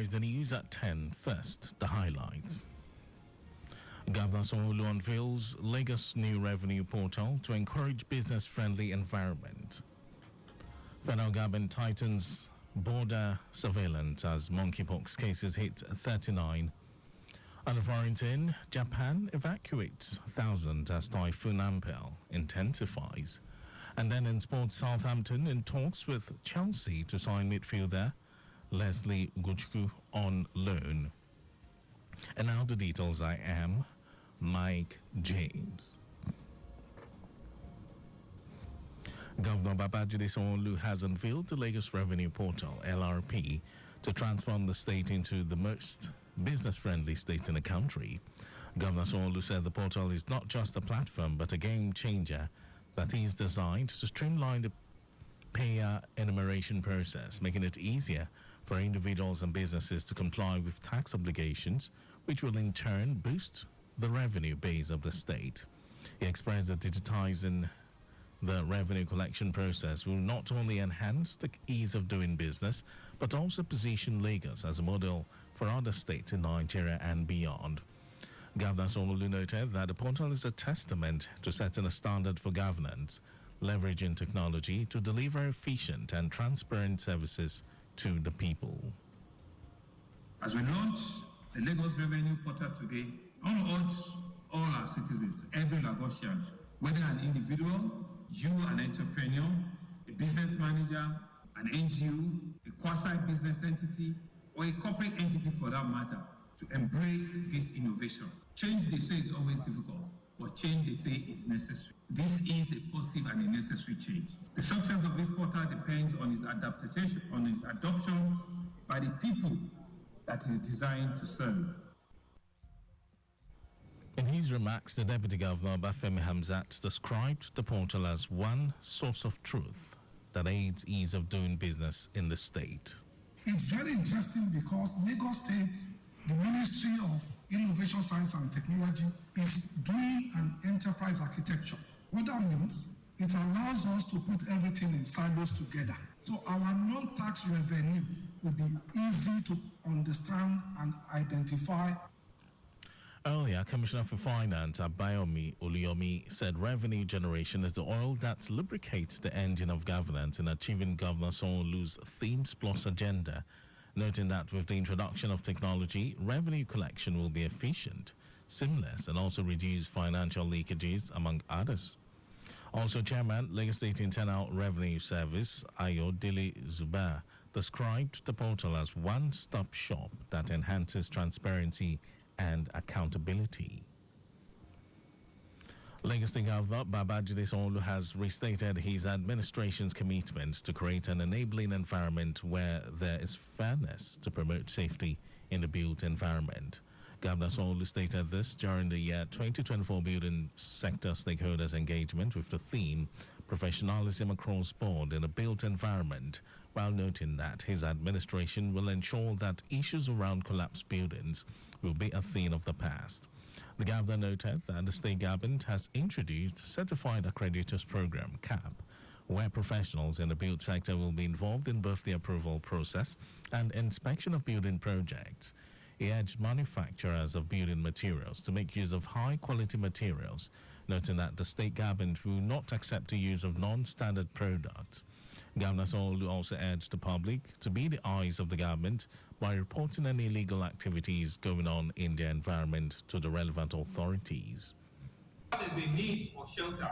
Is the news at 10. First, the highlights. Governor Sanwo-Olu unveils Lagos new revenue portal to encourage business-friendly environment. Federal government tightens border surveillance as monkeypox cases hit 39. On the foreign scene, Japan evacuates thousands as Typhoon Ampel intensifies. And then in sports, Southampton in talks with Chelsea to sign midfielder Leslie Ugochukwu on loan. And now the details. I am Mike James. Governor Babajide Sanwo-Olu has unveiled the Lagos Revenue Portal, LRP, to transform the state into the most business-friendly state in the country. Governor Sanwo-Olu said the portal is not just a platform but a game changer that is designed to streamline the payer enumeration process, making it easier for individuals and businesses to comply with tax obligations, which will in turn boost the revenue base of the state. He expressed that digitizing the revenue collection process will not only enhance the ease of doing business, but also position Lagos as a model for other states in Nigeria and beyond. Governor Sanwo-Olu noted that the portal is a testament to setting a standard for governance, leveraging technology to deliver efficient and transparent services to the people. As we launch the Lagos Revenue Portal today, I want to urge all our citizens, every Lagosian, whether an individual, you an entrepreneur, a business manager, an NGO, a quasi-business entity, or a corporate entity for that matter, to embrace this innovation. Change, they say, is always difficult, but change, they say, is necessary. This is a positive and a necessary change. The success of this portal depends on its adaptation, on its adoption by the people that is designed to serve. In his remarks, the Deputy Governor, Bafemi Hamzat, described the portal as one source of truth that aids ease of doing business in the state. It's very interesting because Lagos State, the Ministry of Innovation, Science and Technology, is doing an enterprise architecture. What that means, it allows us to put everything in silos together. So our non-tax revenue will be easy to understand and identify. Earlier, Commissioner for Finance Abayomi Oluyomi said revenue generation is the oil that lubricates the engine of governance in achieving Governor Sanwo-Olu's Themes Plus agenda, noting that with the introduction of technology, revenue collection will be efficient, seamless, and also reduce financial leakages, among others. Also, Chairman, Lagos State Internal Revenue Service, Ayodele Zuba, described the portal as one-stop shop that enhances transparency and accountability. Lagos State Governor Babajide Sanwo-Olu has restated his administration's commitment to create an enabling environment where there is fairness to promote safety in the built environment. Governor Sanwo-Olu stated this during the year 2024 building sector stakeholders engagement with the theme Professionalism Across Board in a Built Environment, while noting that his administration will ensure that issues around collapsed buildings will be a thing of the past. The governor noted that the state government has introduced Certified Accreditors Program, CAP, where professionals in the built sector will be involved in both the approval process and inspection of building projects. He urged manufacturers of building materials to make use of high-quality materials, noting that the state government will not accept the use of non-standard products. Governor Sanwo-Olu also urged the public to be the eyes of the government by reporting any illegal activities going on in their environment to the relevant authorities. There is a need for shelter,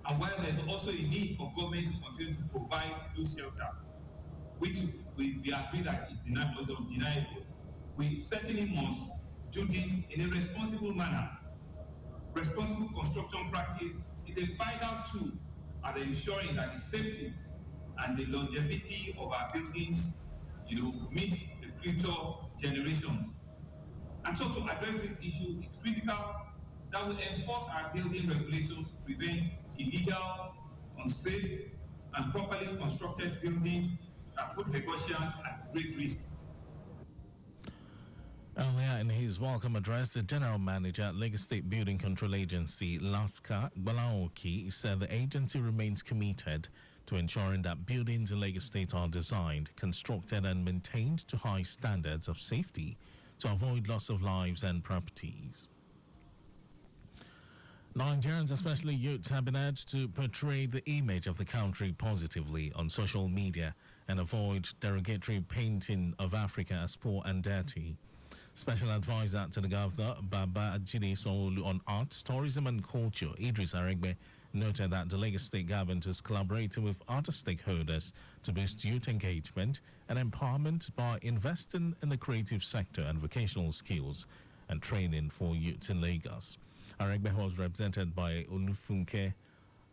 and while there is also a need for government to continue to provide those shelter, which we agree that is undeniable, we certainly must do this in a responsible manner. Responsible construction practice is a vital tool at ensuring that the safety and the longevity of our buildings, meets the future generations. And so to address this issue, it's critical that we enforce our building regulations to prevent illegal, unsafe, and properly constructed buildings that put Lagosians at great risk. Earlier in his welcome address, the General Manager at Lagos State Building Control Agency, LASPCA, Balaoki, said the agency remains committed to ensuring that buildings in Lagos State are designed, constructed, and maintained to high standards of safety to avoid loss of lives and properties. Nigerians, especially youths, have been urged to portray the image of the country positively on social media and avoid derogatory painting of Africa as poor and dirty. Special advisor to the governor, Babajide Sanwo-Olu, on arts, tourism and culture, Idris Aregbe, noted that the Lagos State government is collaborating with other stakeholders to boost youth engagement and empowerment by investing in the creative sector and vocational skills and training for youths in Lagos. Aregbe was represented by Olufunke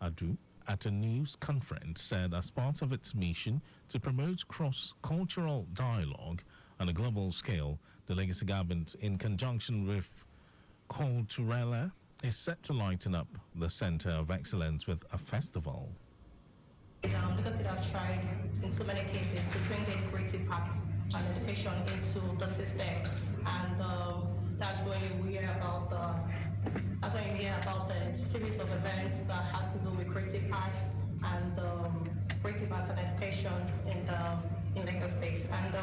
Adu at a news conference, said as part of its mission to promote cross-cultural dialogue on a global scale, the Lagos government, in conjunction with Culturella, is set to lighten up the Center of Excellence with a festival. Because they have tried in so many cases to bring the creative arts and education into the system, and that's when we hear about the series of events that has to do with creative arts and creative arts and education in Lagos State. And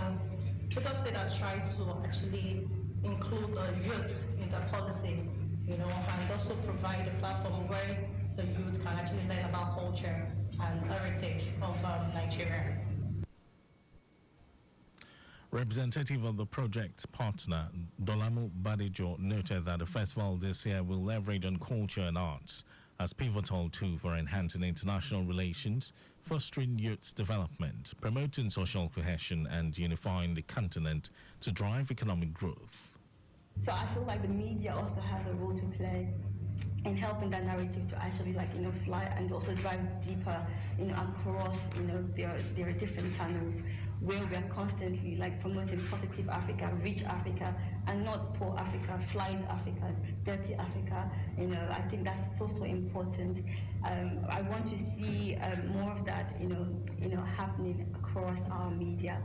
Lagos State has tried to actually include the youth in the policy, and also provide a platform where the youth can actually learn about culture and heritage of Nigeria. Representative of the project partner, Dolamu Badejo, noted that the festival this year will leverage on culture and arts as pivotal tool for enhancing international relations, fostering youth development, promoting social cohesion, and unifying the continent to drive economic growth. So I feel like the media also has a role to play in helping that narrative to actually fly and also drive deeper, across, there are different channels where we are constantly promoting positive Africa, rich Africa, and not poor Africa, flies Africa, dirty Africa. I think that's so important. I want to see more of that, happening across our media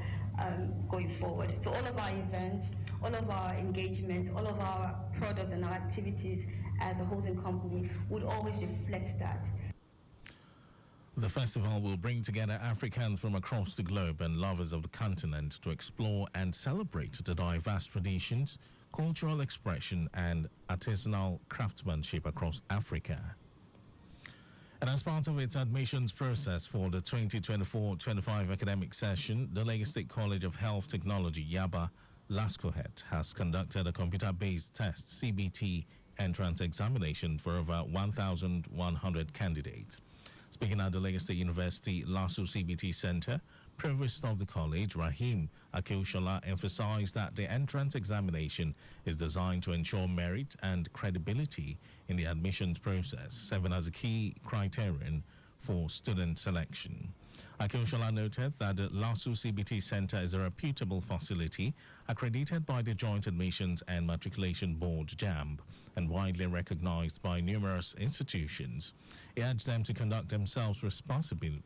going forward. So all of our events, all of our engagement, all of our products and our activities as a holding company would always reflect that. The festival will bring together Africans from across the globe and lovers of the continent to explore and celebrate the diverse traditions, cultural expression, and artisanal craftsmanship across Africa. And as part of its admissions process for the 2024-25 academic session, the Lagos State College of Health Technology, Yaba, LASCOHET, has conducted a computer-based test CBT entrance examination for over 1,100 candidates. Speaking at the Lagos State University LASU CBT Center, Provost of the college, Rahim Akeoshola, emphasized that the entrance examination is designed to ensure merit and credibility in the admissions process, serving as a key criterion for student selection. Akeoshola noted that the LASU CBT Center is a reputable facility accredited by the Joint Admissions and Matriculation Board, JAMB, and widely recognized by numerous institutions. He urged them to conduct themselves responsibly,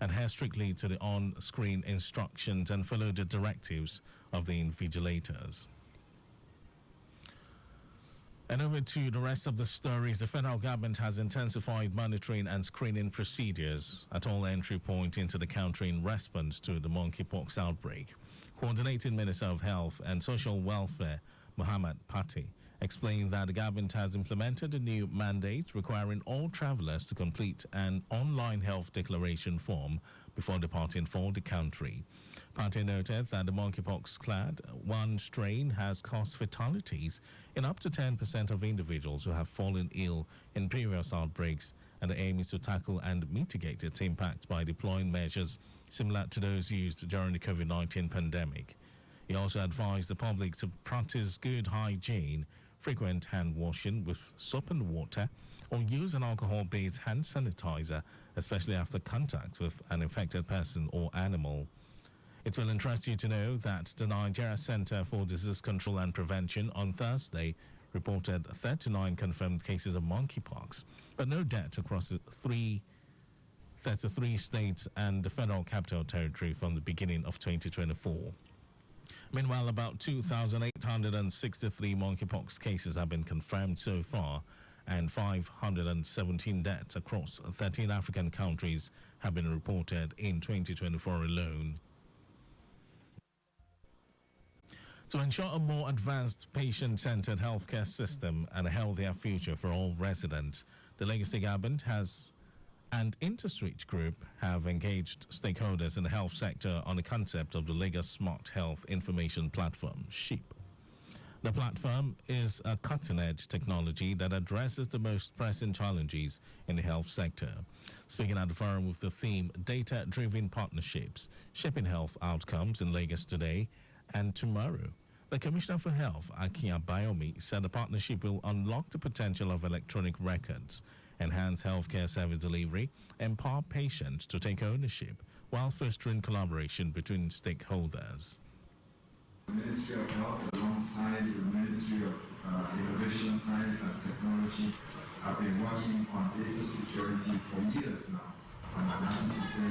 adhere strictly to the on-screen instructions, and follow the directives of the invigilators. And over to the rest of the stories. The federal government has intensified monitoring and screening procedures at all entry points into the country in response to the monkeypox outbreak. Coordinating Minister of Health and Social Welfare, Muhammad Pate, explained that the government has implemented a new mandate requiring all travelers to complete an online health declaration form before departing for the country. Pate noted that the monkeypox-clad one strain has caused fatalities in up to 10% of individuals who have fallen ill in previous outbreaks, and the aim is to tackle and mitigate its impact by deploying measures similar to those used during the COVID-19 pandemic. He also advised the public to practice good hygiene, frequent hand washing with soap and water, or use an alcohol-based hand sanitizer, especially after contact with an infected person or animal. It will interest you to know that the Nigeria Center for Disease Control and Prevention on Thursday reported 39 confirmed cases of monkeypox, but no death across the 33 states and the Federal Capital Territory from the beginning of 2024. Meanwhile, about 2,863 monkeypox cases have been confirmed so far, and 517 deaths across 13 African countries have been reported in 2024 alone. To ensure a more advanced patient-centered healthcare system and a healthier future for all residents, the Lagos State Government and InterSwitch Group have engaged stakeholders in the health sector on the concept of the Lagos Smart Health Information Platform, SHIP. The platform is a cutting-edge technology that addresses the most pressing challenges in the health sector. Speaking at the forum with the theme Data-Driven Partnerships, Shaping Health Outcomes in Lagos Today and Tomorrow, the Commissioner for Health, Akin Abayomi, said the partnership will unlock the potential of electronic records, enhance healthcare service delivery, empower patients to take ownership, while fostering collaboration between stakeholders. The Ministry of Health, alongside the Ministry of Innovation, Science and Technology, have been working on data security for years now. And I'm happy to say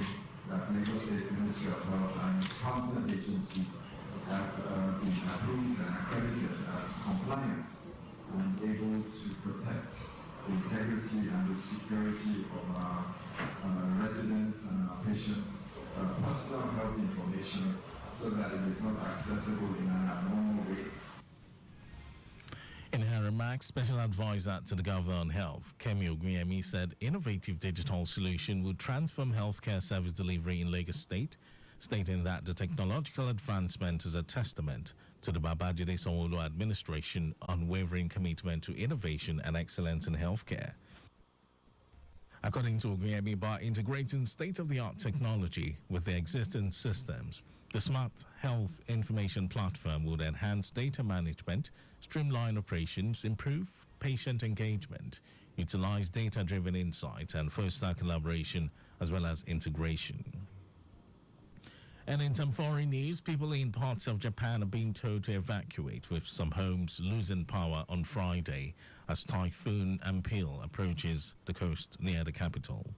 that Lagos State Ministry of Health and its partner agencies have been approved and accredited as compliant and able to protect the integrity and the security of our residents and our patients' personal health information, so that it is not accessible in an abnormal way. In her remarks, Special Advisor to the Governor on Health, Kemi Ogunyemi, said innovative digital solution would transform healthcare service delivery in Lagos State, stating that the technological advancement is a testament to the Babajide Sanwo-Olu administration unwavering commitment to innovation and excellence in healthcare. According to Ogunyemi, by integrating state-of-the-art technology with the existing systems, the Smart Health Information Platform would enhance data management, streamline operations, improve patient engagement, utilize data-driven insights, and foster collaboration as well as integration. And in some foreign news, people in parts of Japan are being told to evacuate, with some homes losing power on Friday as Typhoon Ampil approaches the coast near the capital.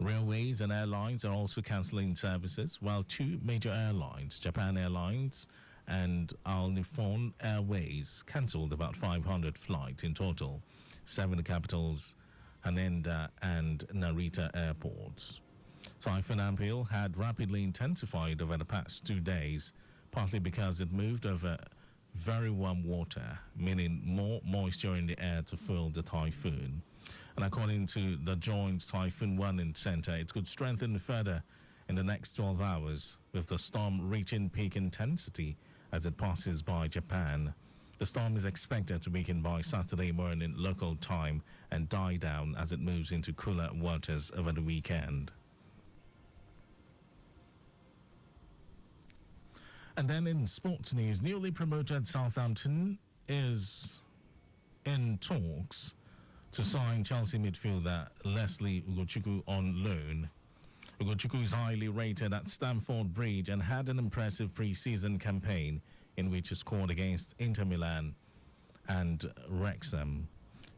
Railways and airlines are also cancelling services, while two major airlines, Japan Airlines and All Nippon Airways, cancelled about 500 flights in total, 7 the capitals, Haneda and Narita airports. Typhoon Ampil had rapidly intensified over the past 2 days, partly because it moved over very warm water, meaning more moisture in the air to fuel the typhoon. And according to the Joint Typhoon Warning Center, it could strengthen further in the next 12 hours, with the storm reaching peak intensity as it passes by Japan. The storm is expected to weaken by Saturday morning local time and die down as it moves into cooler waters over the weekend. And then in sports news, newly promoted Southampton is in talks to sign Chelsea midfielder Leslie Ugochukwu on loan. Ugochukwu is highly rated at Stamford Bridge and had an impressive pre-season campaign in which he scored against Inter Milan and Wrexham.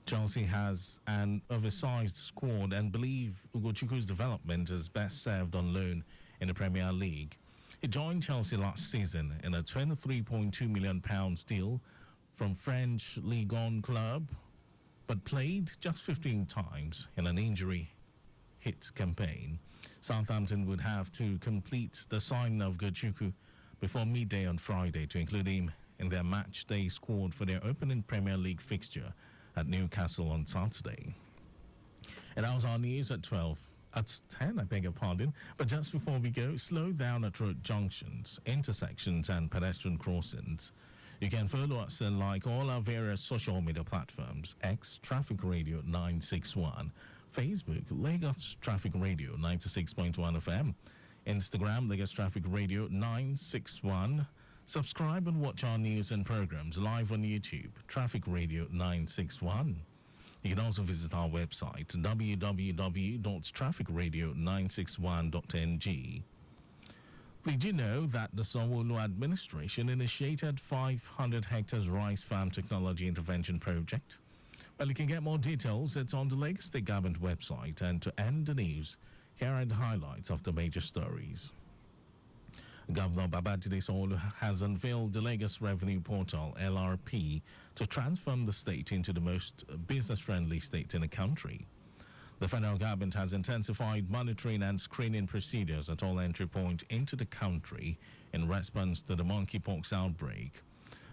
Chelsea has an oversized squad and believe Ugochukwu's development is best served on loan in the Premier League. He joined Chelsea last season in a £23.2 million deal from French Ligue 1 club, but played just 15 times in an injury-hit campaign. Southampton would have to complete the signing of Ugochukwu before midday on Friday to include him in their match day squad for their opening Premier League fixture at Newcastle on Saturday. And that was our news at 10, I beg your pardon. But just before we go, slow down at road junctions, intersections and pedestrian crossings. You can follow us and like all our various social media platforms: X, Traffic Radio 961, Facebook, Lagos Traffic Radio 96.1 FM, Instagram, Lagos Traffic Radio 961. Subscribe and watch our news and programs live on YouTube, Traffic Radio 961. You can also visit our website, www.trafficradio961.ng. Did you know that the Sanwo-Olu administration initiated 500 hectares rice farm technology intervention project? Well, you can get more details. It's on the Lagos State Government website. And to end the news, here are the highlights of the major stories. Governor Babajide Sanwo-Olu has unveiled the Lagos Revenue Portal, LRP, to transform the state into the most business-friendly state in the country. The federal government has intensified monitoring and screening procedures at all entry points into the country in response to the monkeypox outbreak.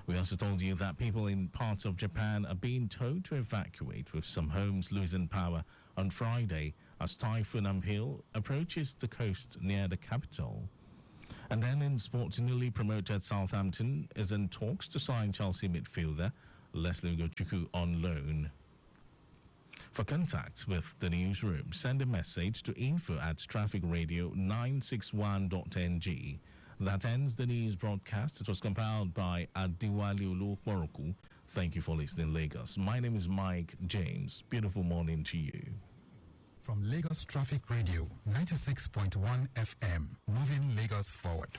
We also told you that people in parts of Japan are being told to evacuate, with some homes losing power on Friday as Typhoon Ampil approaches the coast near the capital. And then in sports, newly promoted Southampton is in talks to sign Chelsea midfielder Leslie Ugochukwu on loan. For contacts with the newsroom, send a message to info@trafficradio961.ng. That ends the news broadcast. It was compiled by Adiwali Olukmoroku. Thank you for listening, Lagos. My name is Mike James. Beautiful morning to you. From Lagos Traffic Radio, 96.1 FM, moving Lagos forward.